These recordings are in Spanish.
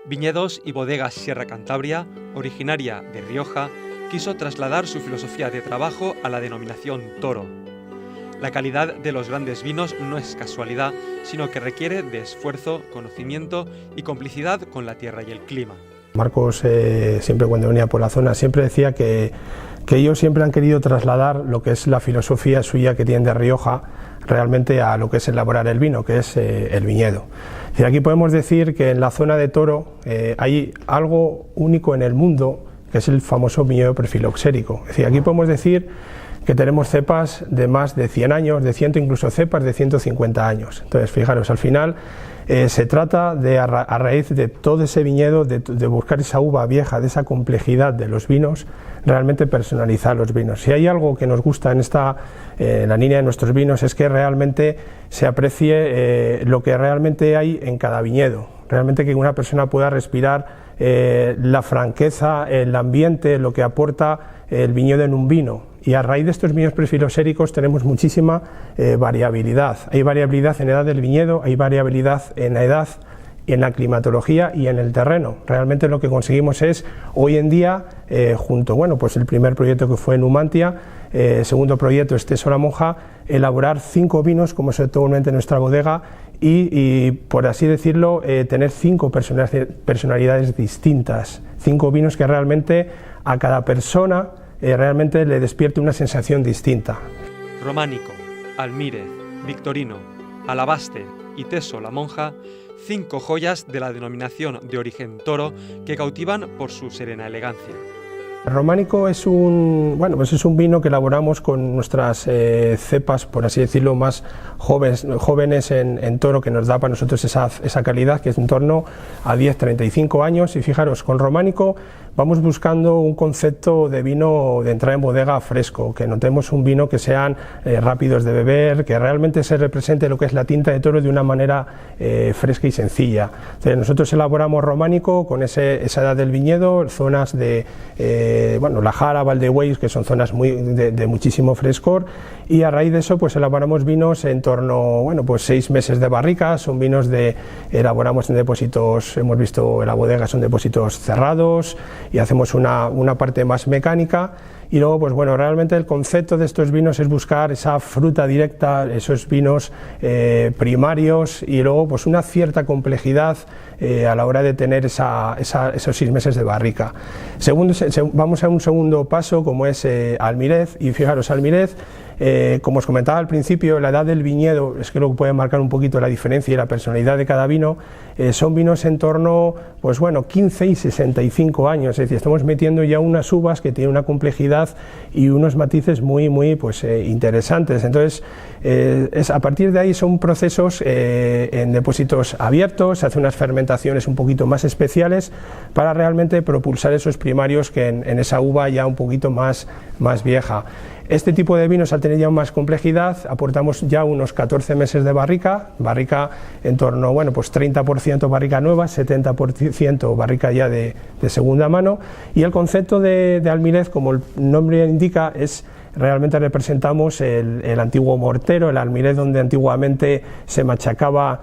Viñedos y Bodegas Sierra Cantabria, originaria de Rioja, quiso trasladar su filosofía de trabajo a la denominación Toro. La calidad de los grandes vinos no es casualidad, sino que requiere de esfuerzo, conocimiento y complicidad con la tierra y el clima. Marcos, siempre cuando venía por la zona, siempre decía que ellos siempre han querido trasladar lo que es la filosofía suya que tienen de Rioja realmente a lo que es elaborar el vino, que es el viñedo. Y aquí podemos decir que en la zona de Toro hay algo único en el mundo, que es el famoso viñedo perfiloxérico. Es decir, aquí podemos decir que tenemos cepas de más de 100 años, de 100 incluso cepas de 150 años. Entonces, fijaros, al final se trata de, a raíz de todo ese viñedo, de buscar esa uva vieja, de esa complejidad de los vinos, realmente personalizar los vinos. Si hay algo que nos gusta en la línea de nuestros vinos es que realmente se aprecie lo que realmente hay en cada viñedo. Realmente que una persona pueda respirar la franqueza, el ambiente, lo que aporta el viñedo en un vino. Y a raíz de estos viñedos perfiloxéricos tenemos muchísima variabilidad. Hay variabilidad en edad del viñedo, hay variabilidad en la edad, en la climatología y en el terreno. Realmente lo que conseguimos es, hoy en día, pues el primer proyecto que fue en Numantia, segundo proyecto Esteso La Monja, elaborar 5 vinos como es actualmente en nuestra bodega y por así decirlo, tener 5 personalidades distintas, 5 vinos que realmente a cada persona realmente le despierte una sensación distinta. Románico, Almírez, Victorino, Alabaster y Teso La Monja, 5 joyas de la denominación de origen Toro que cautivan por su serena elegancia. El Románico es un vino que elaboramos con nuestras cepas, por así decirlo, más jóvenes en Toro, que nos da para nosotros esa calidad, que es en torno a 10-35 años. Y fijaros, con Románico vamos buscando un concepto de vino de entrada en bodega fresco, que notemos un vino que sean rápidos de beber, que realmente se represente lo que es la tinta de Toro de una manera fresca y sencilla. Entonces, nosotros elaboramos Románico con esa edad del viñedo, zonas de La Jara, Valdehueis, que son zonas de muchísimo frescor, y a raíz de eso pues elaboramos vinos en torno 6 meses de barrica. Son vinos elaboramos en depósitos, hemos visto en la bodega, son depósitos cerrados, y hacemos una parte más mecánica. Y luego, realmente el concepto de estos vinos es buscar esa fruta directa, esos vinos primarios, y luego una cierta complejidad a la hora de tener esos 6 meses de barrica. Vamos a un segundo paso, como es Almirez, y fijaros, Almirez, como os comentaba al principio, la edad del viñedo es que lo que puede marcar un poquito la diferencia y la personalidad de cada vino. Son vinos en torno 15 y 65 años, es decir, estamos metiendo ya unas uvas que tienen una complejidad y unos matices muy interesantes. Entonces, a partir de ahí son procesos en depósitos abiertos, se hacen unas fermentaciones un poquito más especiales para realmente propulsar esos primarios que en esa uva ya un poquito más vieja. Este tipo de vinos, al tener ya más complejidad, aportamos ya unos 14 meses de barrica en torno, 30% barrica nueva, 70% barrica ya de segunda mano, y el concepto de Almirez, como el nombre indica, es realmente representamos el antiguo mortero, el Almirez donde antiguamente se machacaba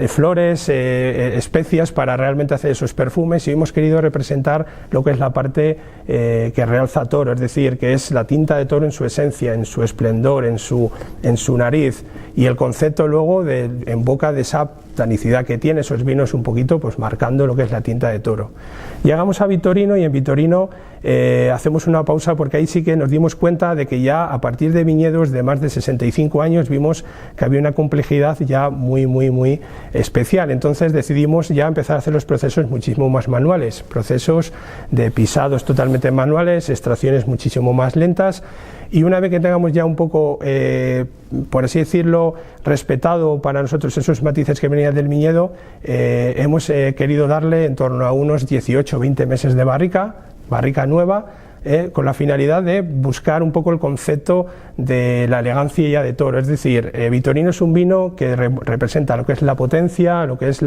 flores, especias para realmente hacer esos perfumes, y hemos querido representar lo que es la parte que realza Toro, es decir, que es la tinta de Toro en su esencia, en su esplendor, en su nariz, y el concepto luego en boca de esa tanicidad que tiene esos vinos, un poquito marcando lo que es la tinta de Toro. Llegamos a Victorino, y en Victorino hacemos una pausa porque ahí sí que nos dimos cuenta de que ya a partir de viñedos de más de 65 años vimos que había una complejidad ya muy especial. Entonces decidimos ya empezar a hacer los procesos muchísimo más manuales, procesos de pisados totalmente manuales, extracciones muchísimo más lentas, y una vez que tengamos ya un poco, por así decirlo, respetado para nosotros esos matices que venían del viñedo, hemos querido darle en torno a unos 18-20 meses de barrica nueva, con la finalidad de buscar un poco el concepto de la elegancia ya de Toro. Es decir, Victorino es un vino que representa lo que es la potencia, lo que es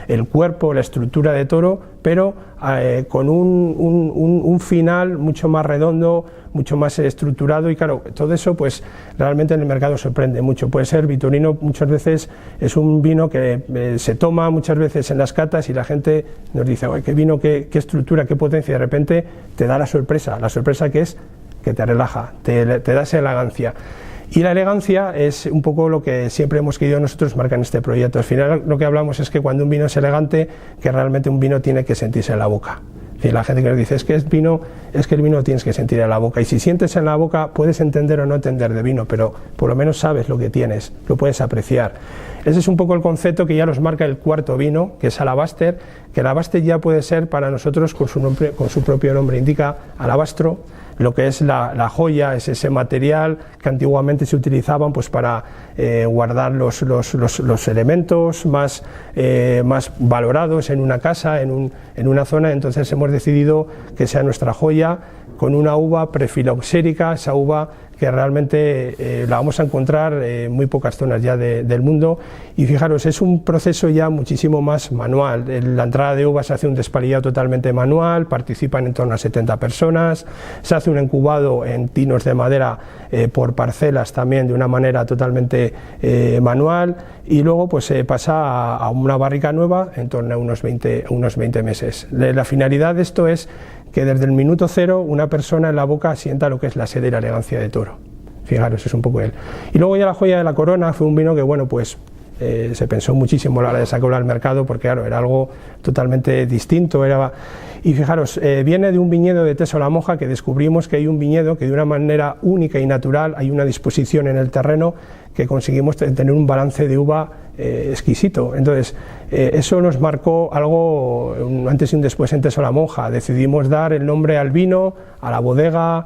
el cuerpo, la estructura de Toro, pero con un final mucho más redondo, mucho más estructurado, y claro, todo eso pues realmente en el mercado sorprende mucho. Puede ser Vitorino, muchas veces es un vino que se toma muchas veces en las catas y la gente nos dice, oye, qué vino, qué estructura, qué potencia, y de repente te da la sorpresa que es que te relaja, te da esa elegancia. Y la elegancia es un poco lo que siempre hemos querido nosotros marcar en este proyecto. Al final lo que hablamos es que cuando un vino es elegante, que realmente un vino tiene que sentirse en la boca. Es decir, la gente que nos dice, es que el vino lo tienes que sentir en la boca, y si sientes en la boca puedes entender o no entender de vino, pero por lo menos sabes lo que tienes, lo puedes apreciar. Ese es un poco el concepto que ya nos marca el cuarto vino, que es Alabaster, que el Alabaster ya puede ser para nosotros, con su propio nombre indica, alabastro. Lo que es la joya es ese material que antiguamente se utilizaban pues para guardar los elementos más valorados en una casa, en una zona. Entonces hemos decidido que sea nuestra joya, con una uva prefiloxérica, esa uva que realmente la vamos a encontrar en muy pocas zonas ya del mundo. Y fijaros, es un proceso ya muchísimo más manual. La entrada de uvas se hace un despalillado totalmente manual, participan en torno a 70 personas, se hace un incubado en tinos de madera por parcelas también de una manera totalmente manual, y luego pues se pasa a una barrica nueva en torno a unos 20 meses. La finalidad de esto es que desde el minuto cero una persona en la boca sienta lo que es la sed y la elegancia de Toro. Fijaros, es un poco él. Y luego ya la joya de la corona fue un vino que, bueno, pues se pensó muchísimo a la hora de sacarlo al mercado, porque claro, era algo totalmente distinto. Y fijaros, viene de un viñedo de Teso la Monja, que descubrimos que hay un viñedo que de una manera única y natural, hay una disposición en el terreno que conseguimos tener un balance de uva exquisito. Entonces eso nos marcó algo, un antes y un después en Teso la Monja. Decidimos dar el nombre al vino, a la bodega,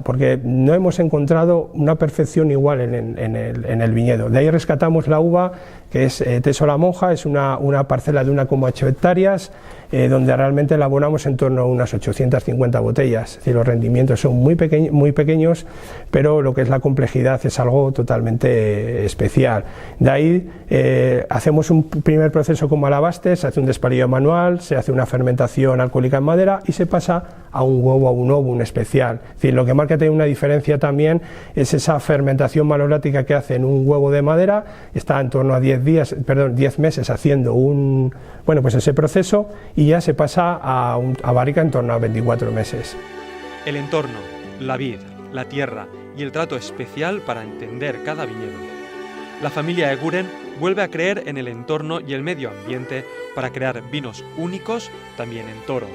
porque no hemos encontrado una perfección igual en el viñedo. De ahí rescatamos la uva, que es Teso la Monja, es una parcela de 1,8 hectáreas, donde realmente elaboramos en torno a unas 850 botellas. Es decir, los rendimientos son muy pequeños, pero lo que es la complejidad es algo totalmente especial. De ahí hacemos un primer proceso como Alabaster, se hace un despalillo manual, se hace una fermentación alcohólica en madera y se pasa a un ovo especial. Es decir, lo que marca una diferencia también es esa fermentación malolática que hace en un huevo de madera. Está en torno a 10 meses haciendo ese proceso, y ya se pasa a barrica en torno a 24 meses. El entorno, la vid, la tierra y el trato especial para entender cada viñedo. La familia Eguren vuelve a creer en el entorno y el medio ambiente para crear vinos únicos también en Toro.